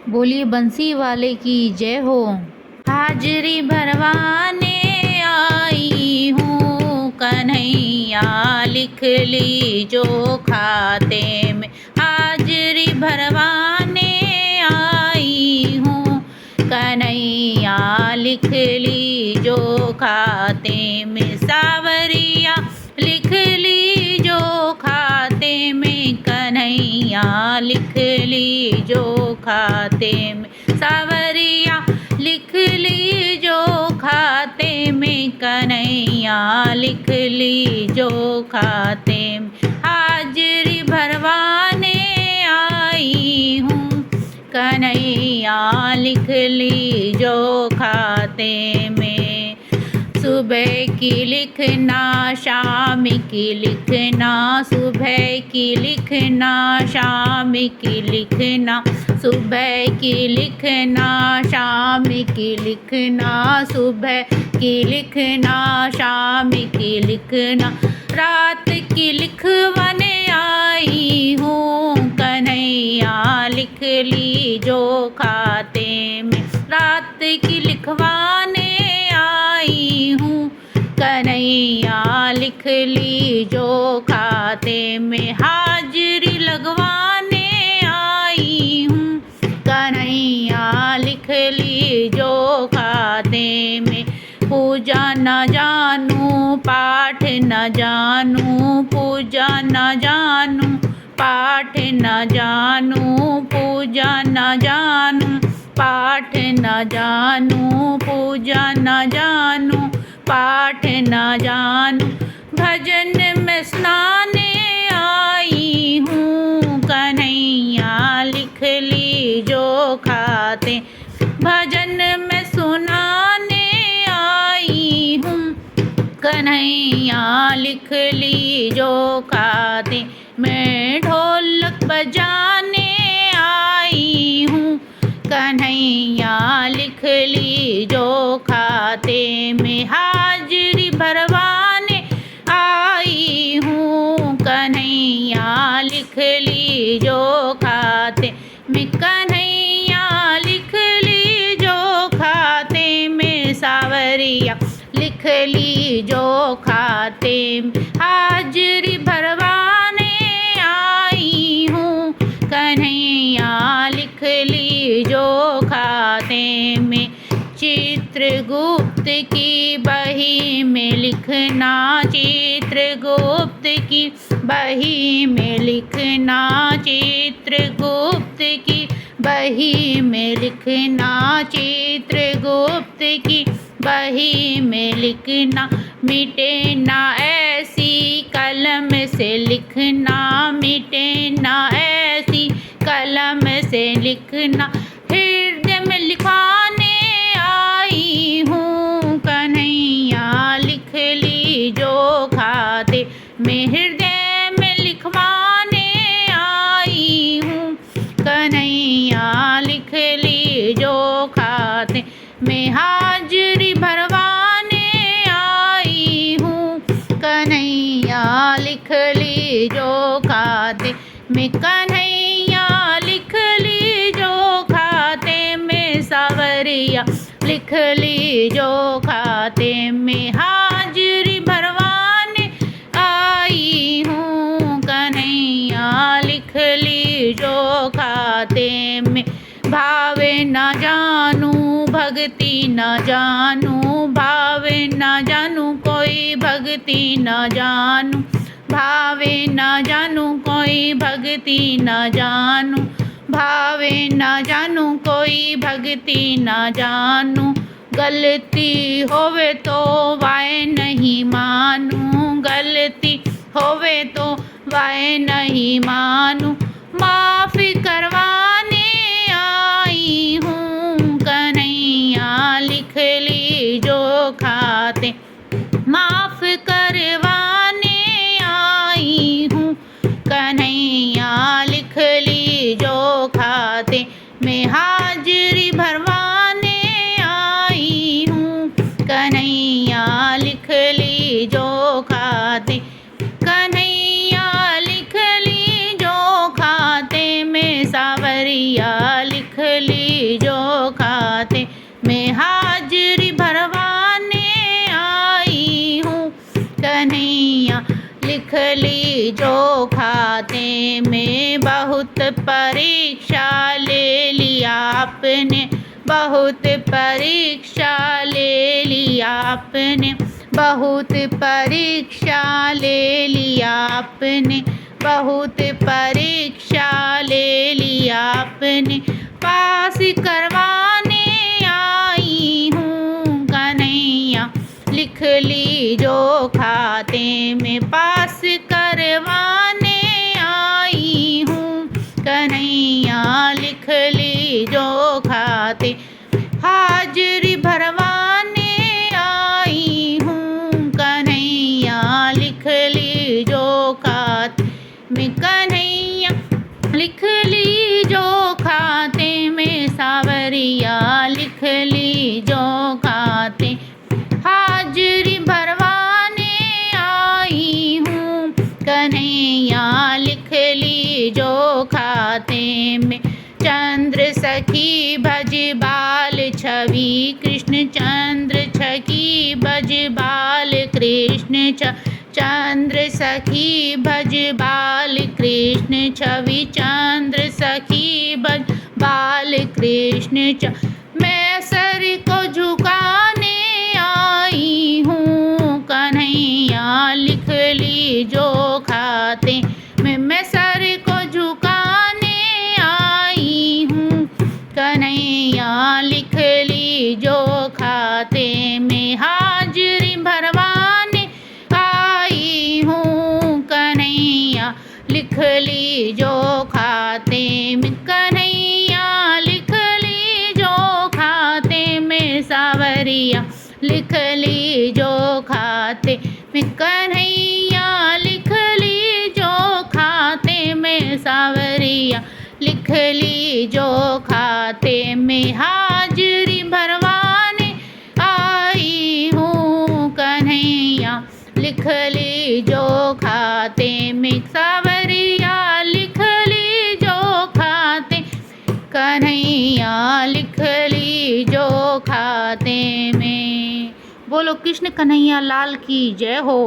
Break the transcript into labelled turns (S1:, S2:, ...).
S1: बोलिए बंसी वाले की जय हो। हाजरी भरवाने आई हूँ कन्हैया, लिख लीजो खाते में। हाजरी भरवाने आई हूँ कन्हैया, लिख लीजो खाते में। सावरिया लिख लीजो खाते में, कन्हैया लिख लीजो खाते में। सावरिया लिख लीजो खाते में, कन्हैया लिख लीजो खाते में। हाजरी भरवाने आई हूँ कन्हैया, लिख लीजो खाते में। सुबह की लिखना, शाम की लिखना, सुबह की लिखना, शाम की लिखना, सुबह की लिखना, शाम की लिखना, सुबह की लिखना, शाम की लिखना। रात की लिखवाने आई हूँ कन्हैया, लिख लीजो खाते में। रात की लिखवाने आई हूँ कन्हैया, लिख लीजो खाते में। हाजरी लगवाने आई हूँ कन्हैया, लिख लीजो खाते में। पूजा न जानूं पाठ न जानूं, पूजा न जानूं पाठ न जानूं, पूजा न जानूं पाठ न जानूं, पूजा न जानूं पाठ न जानूं। भजन में स्नाने आई हूँ कन्हैया, लिख लीजो खाते। भजन में सुनाने आई हूँ कन्हैया, लिख लीजो खाते। मैं ढोलक बजाने आई हूँ कन्हैया, लिख लीजो खाते में। हाजरी भरवाने आई हूँ कन्हैया, लिख लीजो खाते में। कन्हैया लिख लीजो खाते में, सावरिया लिख लीजो खाते में। हाजरी भरवाने आई हूँ कन्हैया, लिख लीजो खाते में। चित्रगुप्त की बही में लिखना, चित्रगुप्त की बही में लिखना, चित्रगुप्त की बही में लिखना, चित्रगुप्त की बही में लिखना। मिटे ना ऐसी कलम से लिखना, मिटे ना ऐसी कलम से लिखना। हृदय में लिखवाने आई हूँ कन्हैया, लिख लीजो खाते में। हृदय में लिखवाने आई हूँ कन्हैया, लिख लीजो खाते में। हाजरी भरवाने आई हूँ कन्हैया, लिख लीजो खाते में। कन्हैया लिख लीजो खाते में, सावरिया लिख लीजो खाते में। हाजरी भरवाने आई हूँ कन्हैया, लिख लीजो खाते में। भावे न जानूं भक्ति न जानूं, भावे न जानूं कोई भक्ति न जानूं, भावे न जानूं कोई भक्ति न जानूं, भावे न जानूं कोई भक्ति न जानूं। गलती होवे तो वाय नहीं मानूं, गलती होवे तो वाय नहीं मानूं। माफ़ी करवाने आई हूँ कन्हैया, लिख लीजो खाते। माफ़ करवाने आई हूँ कन्हैया, लिख लीजो खाते में। हाजरी भरवाने आई हूँ कन्हैया, लिख लीजो खाते। कन्हैया लिख लीजो खाते में, सावरिया लिख ली जो खाते में हाजिरी भरवाने आई हूँ कन्हैया, लिख ली जो खाते में। बहुत परीक्षा ले लिया आपने, बहुत परीक्षा ले लिया आपने, बहुत परीक्षा ले लिया आपने, बहुत परीक्षा ले लिया आपने। पास करवाने आई हूँ कन्हैया, लिख ली जो खाते में। पास करवाने आई हूँ कन्हैया, लिख ली जो खाते। हाजिरी भरवाने आई हूँ कन्हैया, लिख ली जो खाते में। कन्हैया, लिख ली जो खाते में। सावरिया, लिख ली जो खाते। हाजिरी भरवाने आई हूँ कन्हैया, लिख ली जो खाते में। चंद्र सखी भज बाल छवि कृष्ण, चंद्र सखी भज बाल कृष्ण चंद्र सखी भज बाल कृष्ण छवि, चंद्र सखी भज बाल कृष्ण मैं सर को झुकाने आई हूँ कन्हैया, लिख ली जो खाते में। मैं सर को झुकाने आई हूँ कन्हैया, लिख ली जो खाते में। हाजिरी भरवाने आई हूँ कन्हैया, लिख ली जो खाते में। कन्हैया, लिख ली जो खाते में। सावरिया, लिख ली जो खाते में। कन्हैया, लिख ली जो खाते में। सावरिया, लिख ली जो खाते में। हाजिरी भरवाने आई हूँ कन्हैया, लिख ली जो खाते में। सावरिया, लिख ली जो खाते। कन्हैया, लिख ली जो खाते में। बोलो कृष्ण कन्हैया लाल की जय हो।